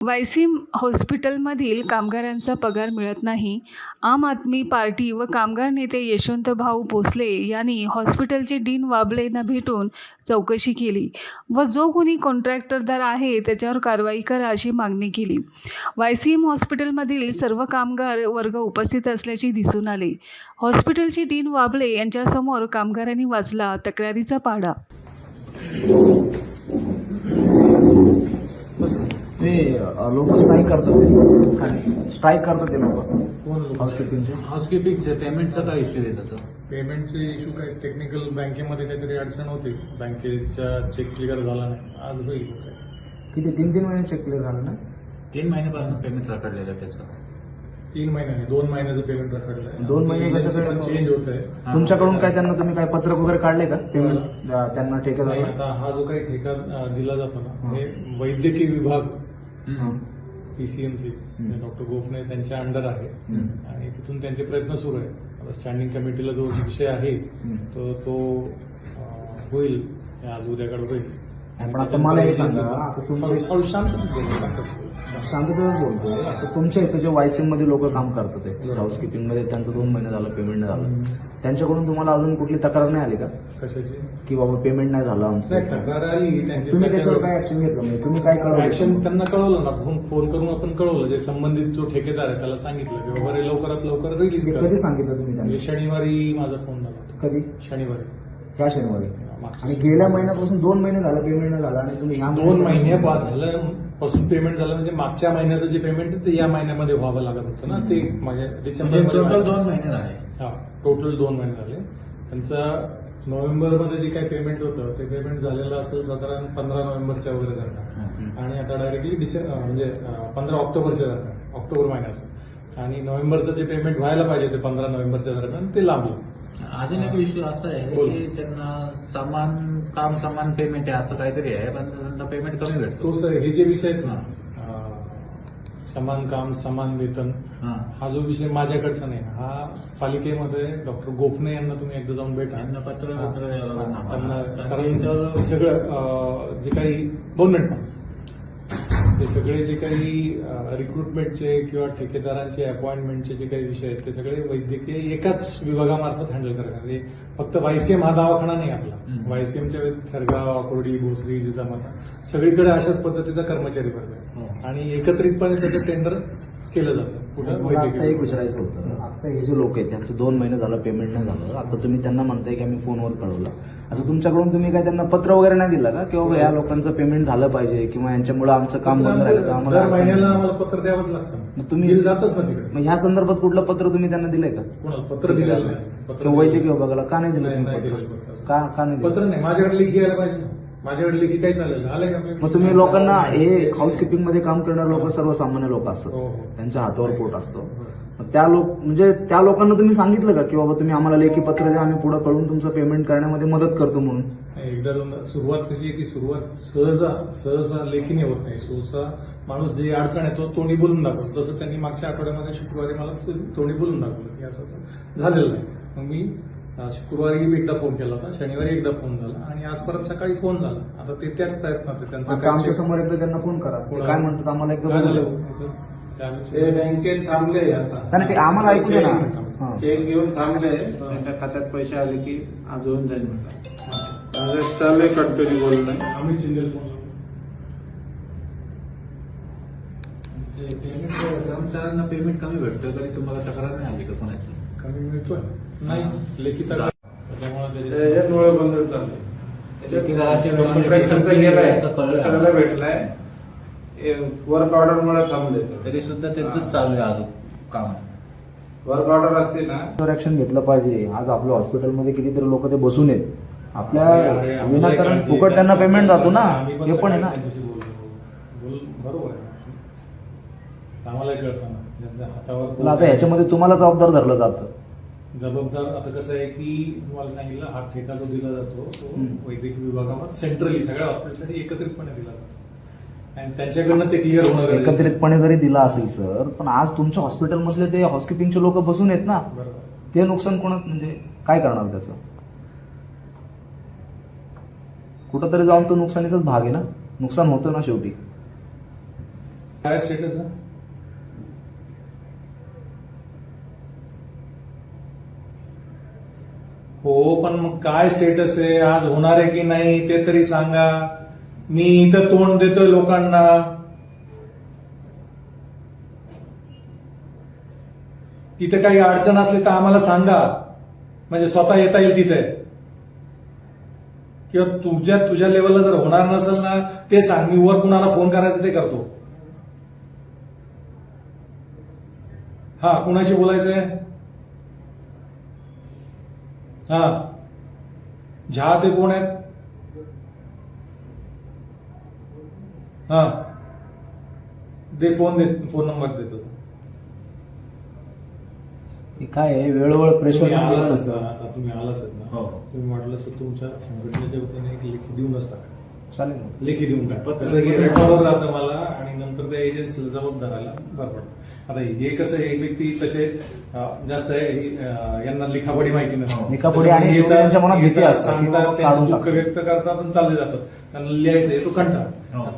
वायसीम हॉस्पिटलमधील कामगारांचा पगार मिळत नाही. आम आदमी पार्टी व कामगार नेते यशवंतभाऊ भोसले यांनी हॉस्पिटलचे डीन वाबळेंना भेटून चौकशी केली व जो कोणी कॉन्ट्रॅक्टरदार आहे त्याच्यावर कारवाई करा अशी मागणी केली. वायसीएम हॉस्पिटलमधील सर्व कामगार वर्ग उपस्थित असल्याचे दिसून आले. हॉस्पिटलचे डीन वाबळे यांच्यासमोर कामगारांनी वाचला तक्रारीचा पाढा. ते लोक स्ट्राईक करतात, स्ट्राईक करतात ते लोक. कोण लोक? हाऊसकीपिंगचे पेमेंटचा काय इश्यू आहे त्याचा? पेमेंटचे इश्यू काय, टेक्निकल बँकेमध्ये काहीतरी अडचण होती, बँकेचा चेक क्लिअर झाला नाही. आज होईल. किती 3 महिने चेक क्लिअर झालं ना? 3 महिन्यापासून पेमेंट रखडलेलं आहे त्याचं. 3 महिन्याने 2 महिन्याचं पेमेंट रखडलंय. 2 महिने कसं चेंज होत आहे. तुमच्याकडून काय त्यांना तुम्ही काय पत्रक वगैरे काढले का पेमेंट त्यांना नाही, ठेकेदार? आता हा जो काही ठेका दिला जातो ना, हे वैद्यकीय विभाग पीसीएमसी डॉक्टर गोफणे त्यांच्या अंडर आहे आणि तिथून त्यांचे प्रयत्न सुरू आहे. आता स्टँडिंग कमिटीला जो विषय आहे तो होईल, आज उद्याकडे होईल. पण आता मला हे सांगा, आता तुमचे शांततेच बोलतोय, आता तुमच्या इथं जे वायसीएम मध्ये लोक काम करतात ते हाऊसकीपिंग मध्ये, त्यांचं 2 महिने झालं पेमेंट नाही झालं, त्यांच्याकडून तुम्हाला अजून कुठली तक्रार नाही आली का? कशाची? की बाबा पेमेंट नाही झालं आमचं? नाही, तक्रार आली त्यांची. तुम्ही त्याच्यावर काय ऍक्शन घेतलं? म्हणजे तुम्ही काय कळवलं? ऍक्शन त्यांना कळवलं ना, फोन करून आपण कळवलं. जे संबंधित जो ठेकेदार आहे त्याला सांगितलं की बाबा लवकरात लवकर रिलीज करा. कधी सांगितलं तुम्ही त्यांना? शनिवारी माझा फोन झाला होता. कधी? शनिवारी. ह्या शनिवारी. आणि गेल्या महिन्यापासून 2 महिने झालं पेमेंट नाही झालं आणि तुम्ही ह्या 2 महिने झालं पासून पेमेंट झालं, म्हणजे मागच्या महिन्याचं जे पेमेंट आहे ते या महिन्यामध्ये व्हावं लागत होतं ना. ते माझ्या डिसेंबर टोटल 2 महिने झाले. हा, टोटल 2 महिने झाले. त्यांचं नोव्हेंबरमध्ये जे काही पेमेंट होतं ते पेमेंट झालेलं असेल साधारण 15 नोव्हेंबरच्या वगैरे दरम्यान, आणि आता डायरेक्टली म्हणजे 15 ऑक्टोबरच्या दरम्यान, ऑक्टोबर महिन्याचं. आणि नोव्हेंबरचं जे पेमेंट व्हायला पाहिजे ते 15 नोव्हेंबरच्या दरम्यान ते लांबलं. अजून एक इश्यू असा आहे की त्यांना समान पेमेंट आहे असं काहीतरी आहे, पण त्यांना पेमेंट कमी भेटतो. तो सर, हे जे विषय आहेत ना, समान काम समान वेतन, हा जो विषय माझ्याकडचा नाही. हा पालिकेमध्ये डॉक्टर गोफणे यांना तुम्ही एकदा जाऊन भेटा. त्यांना पत्र त्यांना कारण सगळं जे काही 2 मिनिट, ते सगळे जे काही रिक्रुटमेंटचे किंवा ठेकेदारांचे अपॉइंटमेंटचे जे काही विषय आहेत ते सगळे वैद्यकीय एकाच विभागामार्फत हँडल करतात. म्हणजे फक्त वायसीएम हा दवाखाना नाही आपला. वायसीएमच्या थरगाव, आकुर्डी, भोसरी, जिजामाता सगळीकडे अशाच पद्धतीचा कर्मचारी वर्ग आहे आणि एकत्रितपणे त्याचं टेंडर केलं जातं. मला आता एक विचारायचं होतं, आता हे जे लोक आहेत त्यांचं 2 महिने झालं पेमेंट नाही झालं, आता तुम्ही त्यांना म्हणताय की आम्ही फोनवर कळवलं, असं तुमच्याकडून तुम्ही काय त्यांना पत्र वगैरे नाही दिलं का किंवा या लोकांचं पेमेंट झालं पाहिजे किंवा यांच्यामुळे आमचं काम बंद राहिलं का? दर महिन्याला आम्हाला पत्र द्यावंच लागतं. मग तुम्ही जातच ना तिकडे. मग ह्या संदर्भात कुठलं पत्र तुम्ही त्यांना दिलंय का? कोणाला पत्र दिलेलं नाही? किंवा वैद्यकीय विभागाला का नाही दिलं? का नाही दिलं? पत्र नाही, माझ्याकडे लेखी यायला पाहिजे. माझ्याकडे लेखी काही चालेल, आलंय का? मग तुम्ही लोकांना, हे हाऊसकीपिंग मध्ये काम करणारे लोक सर्वसामान्य लोक असतात, हो. त्यांच्या हातावर पोट असतो. मग त्या लोकांना तुम्ही सांगितलं का की बाबा तुम्ही आम्हाला लेखी पत्र द्या, आम्ही पुढे कळून तुमचं पेमेंट करण्यामध्ये मदत करतो म्हणून? एकदा दोनदा सुरुवात कशी आहे की सुरुवात सहसा लेखीने होत नाही. सहसा माणूस जे अडचण आहे तो तोंडी बोलून दाखवतो. जसं त्यांनी मागच्या आठवड्यामध्ये शुक्रवारी मला तोंडी बोलून दाखवलं की असं झालेलं नाही. मग मी शुक्रवारी एकदा फोन केला होता, शनिवारी एकदा फोन झाला आणि आज परत सकाळी फोन झाला. आता ते त्याच प्रयत्नात त्यांचा आमच्या समोर एकदा त्यांना फोन करा, ते काय म्हणतात आम्हाला एकदा बँकेत थांबले आता. नाही, ते आम्हाला ऐकू दे ना. चेक घेऊन थांबले, त्यांच्या खात्यात पैसे आले की आज होऊन जाईल म्हणतात. चालू आहे कंटिन्यू बोलणं. आम्ही सिंगल फोन कर्मचाऱ्यांना पेमेंट कमी भेटतं, कधी तुम्हाला तक्रार नाही आली का कोणाची? कमी मिळतोय नाही, लेखी तक्रार त्याच्यामुळे त्याच्यामुळे बंद चाललंय. सगळं भेटलाय, वर्क ऑर्डर मुळे थांबले. तरी सुद्धा त्यांचंच चालू आहे अजून काम. वर्क ऑर्डर असते ना, ऍक्शन घेतलं पाहिजे. आज आपल्या हॉस्पिटलमध्ये कितीतरी लोक ते बसून आहेत, आपल्या विनाकारण फुकट त्यांना पेमेंट जातो ना, हे पण आहे ना. बरोबर आहे, आम्हाला कळतं ना ज्यांच्या हातावर. आता ह्याच्यामध्ये तुम्हाला जबाबदार धरलं जातं. जबाबदार आता कसं आहे की तुम्हाला सांगितलं, हा ठेका जो दिला जातो तो वैद्यकीय विभागामध्ये सेंट्रली सगळ्या हॉस्पिटलसाठी एकत्रितपणे दिला जातो आणि त्यांच्याकडनं ते क्लिअर होणं गरजेचं आहे. एकत्रितपणे जरी दिला असेल सर, पण आज तुमच्या हॉस्पिटलमधले ते हाऊसकीपिंगचे लोक बसून आहेत ना, ते नुकसान कोणात, म्हणजे काय करणार त्याचं? कुठंतरी जाऊन तो नुकसानीचाच भाग आहे ना, नुकसान होतं ना शेवटी. काय स्टेटस आहे? हो, पण मग काय स्टेटस आहे? आज होणार आहे की नाही ते तरी सांगा. मी इथं तोंड देतोय लोकांना. तिथे काही अडचण असली तर आम्हाला सांगा, म्हणजे स्वतः येता येईल तिथे. किंवा तुझ्या लेवलला जर होणार नसेल ना ते सांग, मी वर कुणाला फोन करायचं ते करतो. हा, कुणाशी बोलायचंय? हा, झा ते कोण आहेत? हा, दे फोन नंबर देतो. हे काय आहे, वेळोवेळ प्रेशर तुम्ही आलाच आता, तुम्ही आलाच ना. हो. तुम्ही म्हटलं तर तुमच्या संघटनेच्या वतीने एक लेखी देऊनच टाका. चालेल ना. लेखी देऊन टाका. कसं की रेकॉर्डवर राहतं मला, आणि नंतर त्या एजन्सीला जबाबदाराला बरं पडतं. आता हे कसं, एक व्यक्ती तसे जास्त यांना लिखापडी माहिती नसते. लिखापडी आणि शेवटी त्यांच्या मनात भीती असते. सांगतात, काढून त्यांचं दुःख टाकतात. व्यक्त करतात आणि चालले जातात. त्यांना लिहायचंय तो हो. कंटाळा.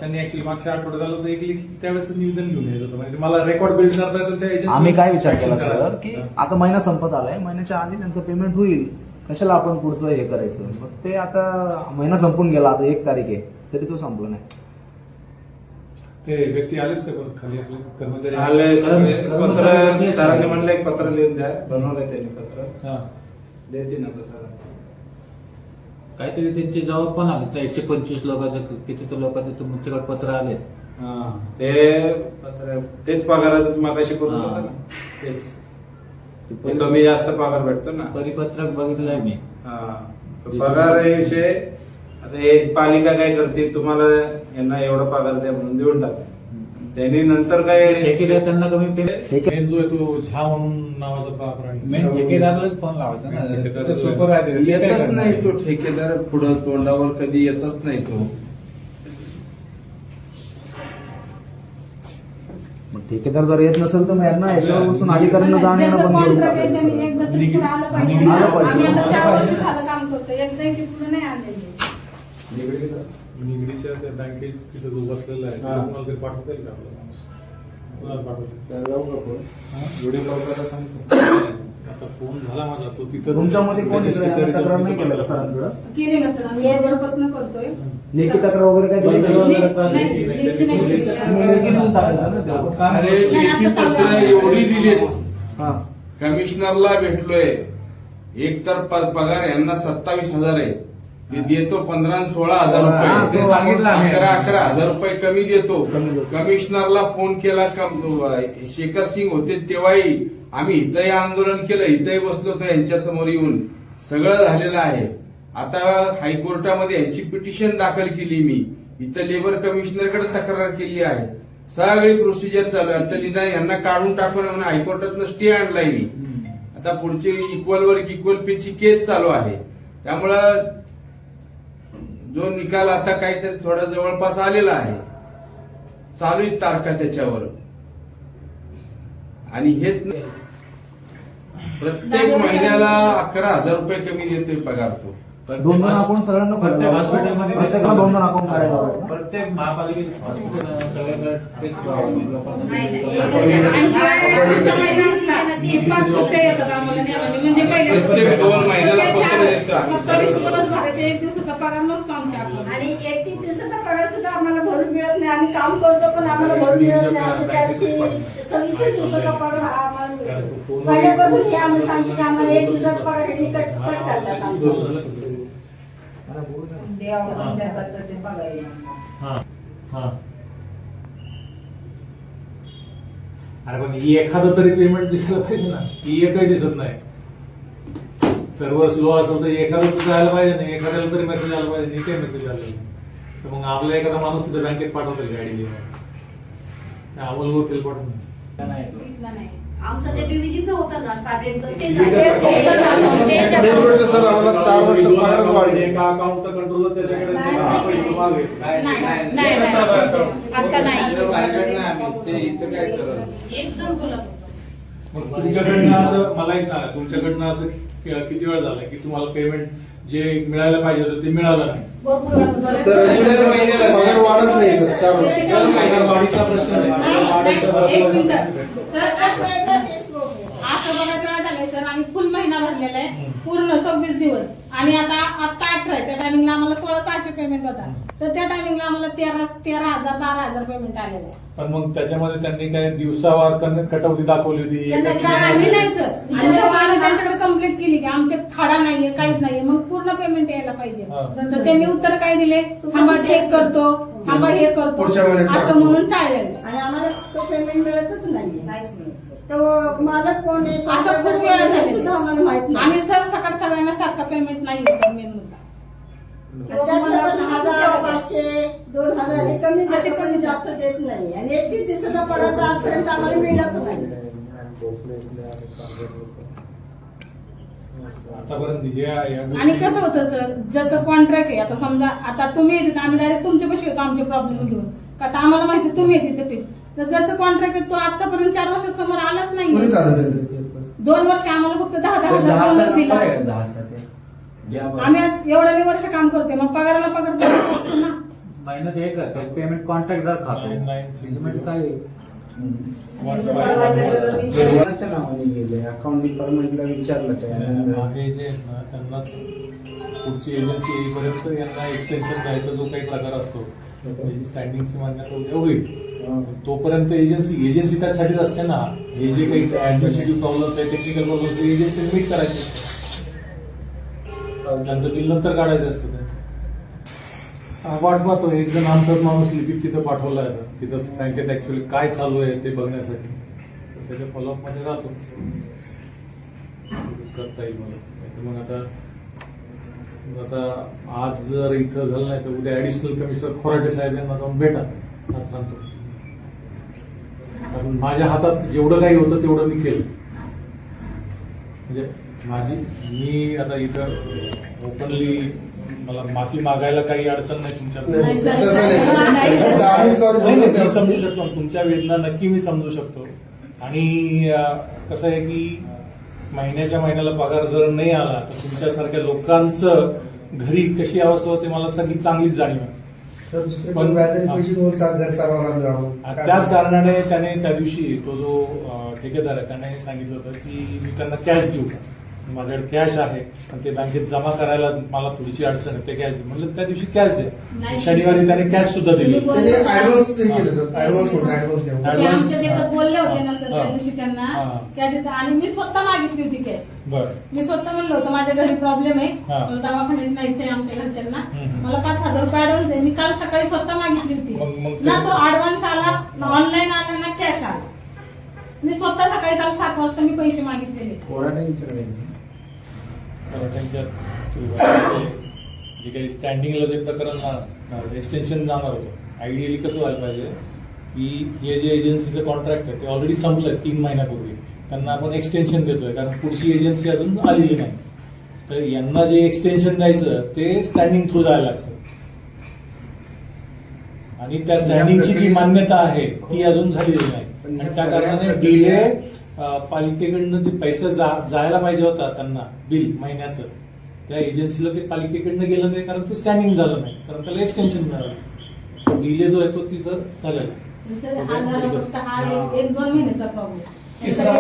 त्यांनी ऍक्च्युली मागच्या आठवड्यात आलं तर एक लेखी त्यावेळेस निवेदन घेऊन यायचं होतं. म्हणजे मला रेकॉर्ड बिल्ड करता येतं त्या एजन्सी. आम्ही काय विचार केला सर, की आता महिना संपत आलाय, महिन्याच्या आधी त्यांचं पेमेंट होईल, कशाला आपण पुढचं हे करायचं. मग ते आता महिना संपून गेला, आता 1 तारीख आहे तरी तो संपला नाही. ते व्यक्ती आलेत का परत खाली, आपले कर्मचारी आले सगळे. पत्र सरांनी म्हणलं एक पत्र लिहून द्या, बनवलंय त्यांनी पत्र, हा. देते ना तसं. काहीतरी त्यांचे जबाब पण आले. त्या 125 लोकांचं किती तर लोकांचं तुमच्याकडे पत्र आले. ते पत्र तेच पगाराचं मागाशी करून हा. होतं ना. तेच ते कमी जास्त पगार भेटतो ना. परिपत्रक बघितलंय मी. पगार हे विषय. आता एक पालिका काय करते, तुम्हाला यांना एवढा पगार द्या म्हणून देऊन टाकते. त्यांनी नंतर काय ठेकेदार त्यांना कमी पेमेंट. मेन जो आहे तो झा म्हणून नावाचा प्राणी. मेन ठेकेदारालाच फोन लावायचा ना. ठेकेदार सोपं राहते. येतच नाही तो ठेकेदार, पुढं तोंडावर कधी येतच नाही तो. मग ठेकेदार जर येत नसेल तर मग यांना याच्यावर बसून अधिकाऱ्यांना जाणं येणं बंद करून टाकायचं. निगडीच्या त्या बँकेत तिथं जो बसलेला आहे, हा. तुम्हाला तरी पाठवता येईल का आपला माणूस? कुणाला पाठवता जाऊ का फोन? व्हिडिओ कॉल करायला सांगतो. येईल? आता फोन झाला माझा, तो तिथं तुमच्यामध्ये कोण इकडे शेजारी तक्रार जाऊन नाही तिथं केलं का बसला. सरांकडं? केली नसेल आम्ही बरोबरपासून करतोय. लेखी तक्रार वगैरे काय दिली का? नाही, लेखी नाही केली. तुम्ही लेखी देऊन टाकायचं ना तेव्हा. अरे लेखी पत्र एवढी दिलीत, हा. कमिशनरला भेटलोय. एक तर पगार यांना 27,000 आहे, ते देतो 15 आणि 16,000 हा, रुपये. ते सांगितलं आम्ही. 11,000 रुपये कमी देतो. कमी देतो. कमिशनरला फोन केला, शेखर सिंग होते तेव्हाही आम्ही इथंही आंदोलन केलं, इथंही बसलो होतो यांच्या समोर येऊन. सगळं झालेलं आहे. आता हायकोर्टामध्ये यांची पिटिशन दाखल केली मी. इथं लेबर कमिशनरकडे तक्रार केली आहे. सगळी प्रोसिजर चालू आहे. आता निदान यांना काढून टाकून म्हणून हायकोर्टातनं स्टे आणलाय मी. आता पुढची इक्वल वर्क इक्वल पेची केस चालू आहे. त्यामुळं जो निकाल आता काहीतरी थोडा जवळपास आलेला आहे, चालू आहेत तारखा त्याच्यावर. आणि हेच नाही, प्रत्येक महिन्याला 11,000 रुपये कमी देतोय पगार तो. 2 अकाउंट सगळ्यांना प्रत्येक हॉस्पिटलमध्ये प्रत्येकाला 2 अकाउंट काढायला पाहिजे. प्रत्येक महापालिकेत हॉस्पिटल सगळ्याकडे तेच प्रॉब्लेम आहे. लोकांना प्रत्येक 2 महिन्याला पत्र देतो आम्ही. 27 दिवस भरायचे, 1 दिवसाचा पगार नसतो आमच्या. आणि 31 दिवसाचा पगार सुद्धा आम्हाला भरून मिळत नाही. आम्ही काम करतो पण आम्हाला भरून मिळत नाही. आम्ही त्या दिवशी 26 दिवसाचा पगार हा आम्हाला मिळतो. पहिल्यापासून हे आम्ही सांगतो की आम्हाला 1 दिवसाचा पगार यांनी कट करतात आमचा. देवाकडून देतात तर ते पगार येईल. अरे पण ही एखादं तरी पेमेंट दिसायला पाहिजे ना. ही एकही दिसत नाही. सर्व्हर स्लो असेल तर एखादं तर जायला पाहिजे नाही. एखाद्याला तरी मेसेज आला पाहिजे. एकही मेसेज आला नाही. तर मग आपला एखादा माणूस सुद्धा बँकेत पाठवतील गाडी घेऊन. अमोल वकील पाठवून नाही. इथला नाही. आमचं जे बीव्हीजीचं होतं ना स्टार्टिंगचं ते सर आम्हाला 4 वर्ष पगारच वाढली. एका अकाउंटचा कंट्रोल त्याच्याकडे नाही, मागे. असं नाही. ते इथं काय करत. एक जण बोलत होता. मग तुमच्याकडनं असं मला एक सांगा, तुमच्याकडनं असं किती वेळ झाला की तुम्हाला पेमेंट जे मिळायला पाहिजे होतं ते मिळालं नाही. भरपूर वेळा सर पगार वाढच नाही सर 4 वर्ष दर महिन्याला वाढीचा प्रश्न नाही. एक मिनिट सर असं आहे तर तेच लोक आहे. असं बघायचं वेळा झालंय सर आम्ही फुल महिना भरलेला आहे पूर्ण 26 दिवस आणि आता 18 आहे. त्या टायमिंगला आम्हाला 16,600 पेमेंट होता तर त्या टायमिंगला आम्हाला 13,000 12,000 पेमेंट आलेलं आहे. पण मग त्याच्यामध्ये त्यांनी काय दिवसावार कटौती दाखवली होती. काही नाही सर आणि जेव्हा आम्ही त्यांच्याकडे कंप्लेंट केली की आमचे खाडा नाहीये काहीच नाहीये मग पूर्ण पेमेंट यायला पाहिजे हा. तर त्यांनी उत्तर काय दिले थांबा चेक करतो थांबा हे करतो पुढच्या महिन्यात असं टाकतो. म्हणून टाळलेलं. आणि आम्हाला तो पेमेंट मिळतच नाहीये तो मालक कोण आहे असं खूप वेळा झालेलं सुद्धा आम्हाला माहित नाही आणि सर सकाळ सगळ्यांना सारखा पेमेंट नाही सर मेन मुद्दा. त्याच्यातलं पण 1,000, 500, 2,000 हे कमी असे कमी जास्त देत नाही आणि 31 दिवसाचा परत आजपर्यंत आम्हाला मिळालंच नाही. आतापर्यंत या आणि कसं होतं सर ज्याचं कॉन्ट्रॅक्ट आहे आता समजा आता तुम्ही येते आम्ही डायरेक्ट तुमच्या पैसे येतो आमचे प्रॉब्लेम घेऊन का आता आम्हाला माहिती आहे तुम्ही येते ते तर ज्याचं कॉन्ट्रॅक्ट आहे तो आतापर्यंत 4 वर्षासमोर आलाच कोणी नाही. चालवलं 2 वर्ष आम्हाला फक्त 10,000 दिला आम्ही आज एवढ्या वर्ष काम करतोय मग पगाराला पगार द्यायचा असतो ना. महिन्यात हे करतात पेमेंट कॉन्ट्रॅक्टदार खातो 996. पेमेंट काय कोणाच्या नावाने गेले अकाउंट डिपार्टमेंटला विचारलं काय हे जे आहेत ना त्यांनाच पुढची एजन्सी येईपर्यंत यांना एक्सटेन्शन द्यायचा जो काही प्रकार असतो त्याची स्टँडिंगची मान्यता उद्या होईल. तोपर्यंत एजन्सी त्यासाठीच असते ना. हे जे काही ऍडमिनिस्ट्रेटिव्ह प्रॉब्लेम्स आहे टेक्निकल प्रॉब्लेम्स एजन्सी मीट करायचे त्यांचं बिल नंतर काढायचं असतं. वाट पाहतो एक जण आमचाच माणूस लिपिक तिथं पाठवला आहे तिथं बँकेत ऍक्च्युअली काय चालू आहे ते बघण्यासाठी तर त्याच्या फॉलोअप मध्ये राहतो करता येईल मला. मग आता आज जर इथं झालं नाही तर उद्या ऍडिशनल कमिशनर खोराटे साहेब यांना जाऊन भेटा असं सांगतो. कारण माझ्या हातात जेवढं काही होतं तेवढं मी केलं. म्हणजे मी आता इथं ओपनली मला माफी मागायला काही अडचण नाही तुमच्या. मी समजू शकतो तुमच्या वेदना नक्की मी समजू शकतो. आणि कसं आहे की महिन्याच्या महिन्याला पगार जर नाही आला तर तुमच्यासारख्या लोकांचं घरी कशी अवस्था होते मला चांगलीच जाणीव आहे. पण पैसे दोन घर चालवायला जावं त्याच कारणाने त्याने त्या दिवशी तो जो ठेकेदार आहे त्याने सांगितलं होतं की मी त्यांना कॅश देऊ का माझ्याकडे कॅश आहे पण ते बँकेत जमा करायला मला थोडीशी अडचण आहे ते कॅश दे म्हटलं त्या दिवशी कॅश दे. शनिवारी त्याने कॅश सुद्धा दिली. त्यांनी ऍडव्हान्स केलं ऍडव्हान्स ते आमच्या तिथं बोलले होते ना सर त्या दिवशी त्यांना हा. कॅश आणि मी स्वतः मागितली होती कॅश. बरं मी स्वतः म्हणलं होतं माझ्या घरी प्रॉब्लेम आहे हा. मला दवाखान्यात न्यायचंय आमच्या घरच्यांना हम्म. मला 5,000 रुपये ऍडव्हान्स आहे. मी काल सकाळी स्वतः मागितली होती मग ना तो ऍडव्हान्स आला ना ऑनलाईन आला ना कॅश आला. मी स्वतः सकाळी काल 7 वाजता मी पैसे मागितलेले. त्यांच्या जे काही स्टँडिंगला जे प्रकरण एक्सटेन्शन जाणार होतं आयडियली कसं व्हायला पाहिजे की हे जे एजन्सीचं कॉन्ट्रॅक्ट आहे ते ऑलरेडी संपलंय 3 महिन्यापूर्वी त्यांना आपण एक्सटेन्शन देतोय कारण पुढची एजन्सी अजून आलेली नाही. तर यांना जे एक्सटेन्शन द्यायचं ते स्टँडिंग थ्रू जायला लागतं आणि त्या स्टँडिंगची जी मान्यता आहे ती अजून झालेली नाही आणि त्या कारणाने डिले पालिकेकडनं जे पैसे जायला पाहिजे होता त्यांना बिल महिन्याचं त्या एजन्सीला ते पालिकेकडनं गेलं नाही कारण ते स्टँडिंग झालं नाही कारण त्याला एक्सटेन्शन मिळालं. डिले जो आहे तो तिथं झालेला. सर हा झाला फक्त हा 1-2 महिन्याचा प्रॉब्लेम. तिसरा